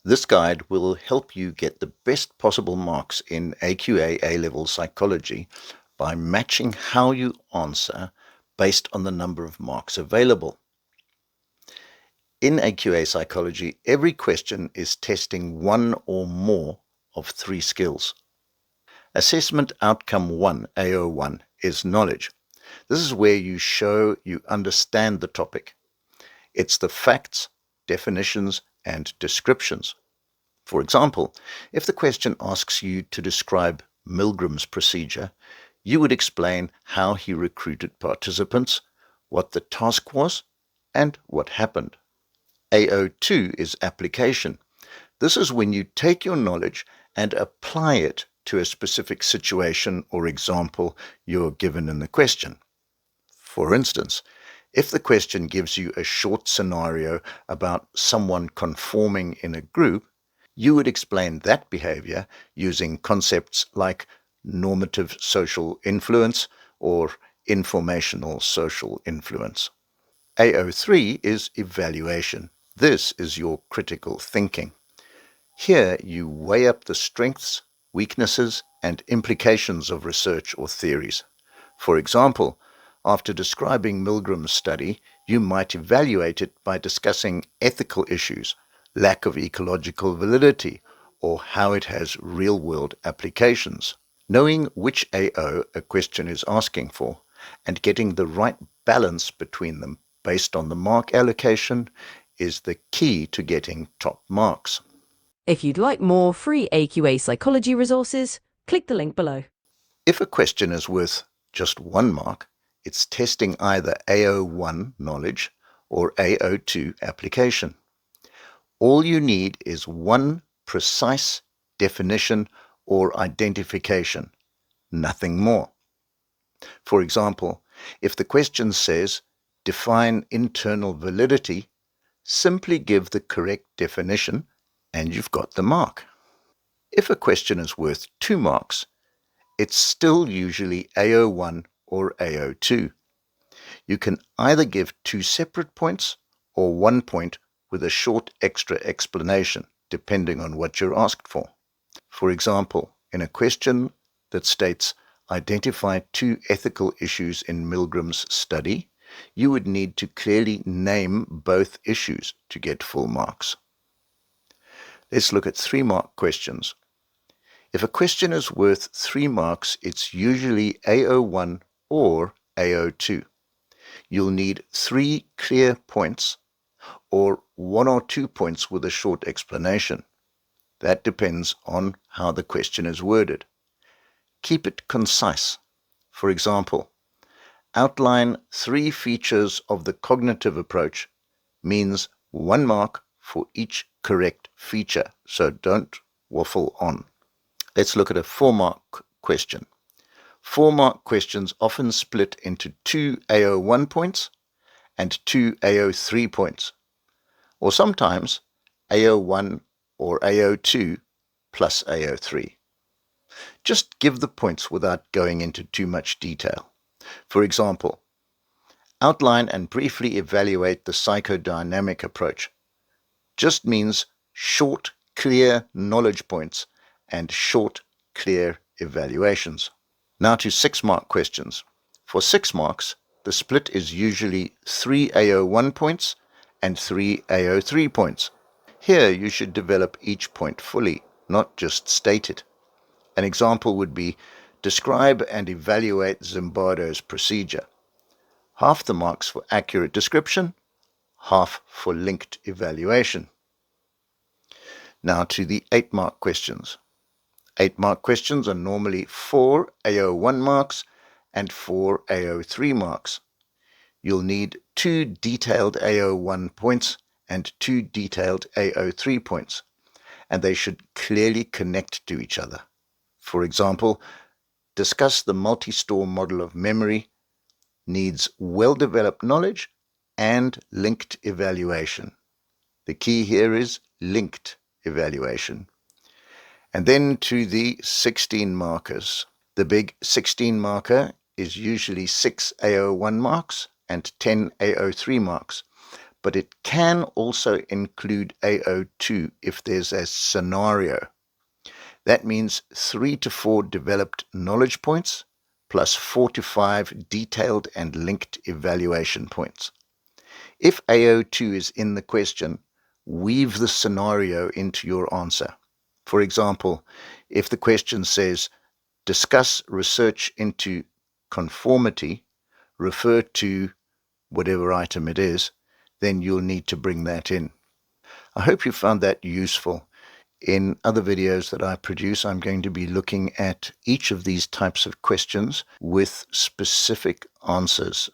This guide will help you get the best possible marks in AQA A-level Psychology by matching how you answer based on the number of marks available. In AQA Psychology, every question is testing one or more of three skills. Assessment Outcome 1, AO1, is knowledge. This is where you show you understand the topic. It's the facts, definitions, and descriptions. For example, if the question asks you to describe Milgram's procedure, you would explain how he recruited participants, what the task was, and what happened. AO2 is application. This is when you take your knowledge and apply it to a specific situation or example you're given in the question. For instance, if the question gives you a short scenario about someone conforming in a group, you would explain that behavior using concepts like normative social influence or informational social influence. AO3 is evaluation. This is your critical thinking. Here you weigh up the strengths, weaknesses, and implications of research or theories. For example, after describing Milgram's study, you might evaluate it by discussing ethical issues, lack of ecological validity, or how it has real-world applications. Knowing which AO a question is asking for and getting the right balance between them based on the mark allocation is the key to getting top marks. If you'd like more free AQA psychology resources, click the link below. If a question is worth just 1 mark, it's testing either AO1 Knowledge or AO2 Application. All you need is one precise definition or identification, nothing more. For example, if the question says, define internal validity, simply give the correct definition and you've got the mark. If a question is worth 2 marks, it's still usually AO1 or AO2. You can either give 2 separate points or 1 point with a short extra explanation, depending on what you're asked for. For example, in a question that states, identify 2 ethical issues in Milgram's study, you would need to clearly name both issues to get full marks. Let's look at 3-mark questions. If a question is worth 3 marks, it's usually AO1 or AO2. You'll need 3 clear points or 1 or 2 points with a short explanation. That depends on how the question is worded. Keep it concise. For example, outline 3 features of the cognitive approach means 1 mark for each correct feature, so don't waffle on. Let's look at a 4-mark question. 4-mark questions often split into 2 AO1 points and 2 AO3 points, or sometimes AO1 or AO2 plus AO3. Just give the points without going into too much detail. For example, outline and briefly evaluate the psychodynamic approach. Just means short, clear knowledge points and short, clear evaluations. Now to 6-mark questions. For 6 marks, the split is usually 3 AO1 points and 3 AO3 points. Here you should develop each point fully, not just state it. An example would be, describe and evaluate Zimbardo's procedure. Half the marks for accurate description, half for linked evaluation. Now to the 8-mark questions. 8-mark questions are normally 4 AO1 marks and 4 AO3 marks. You'll need 2 detailed AO1 points and 2 detailed AO3 points, and they should clearly connect to each other. For example, discuss the multi-store model of memory, needs well-developed knowledge and linked evaluation. The key here is linked evaluation. And then to the 16 markers. The big 16 marker is usually 6 AO1 marks and 10 AO3 marks, but it can also include AO2 if there's a scenario. That means 3 to 4 developed knowledge points plus 4 to 5 detailed and linked evaluation points. If AO2 is in the question, weave the scenario into your answer. For example, if the question says, discuss research into conformity, refer to whatever item it is, then you'll need to bring that in. I hope you found that useful. In other videos that I produce, I'm going to be looking at each of these types of questions with specific answers.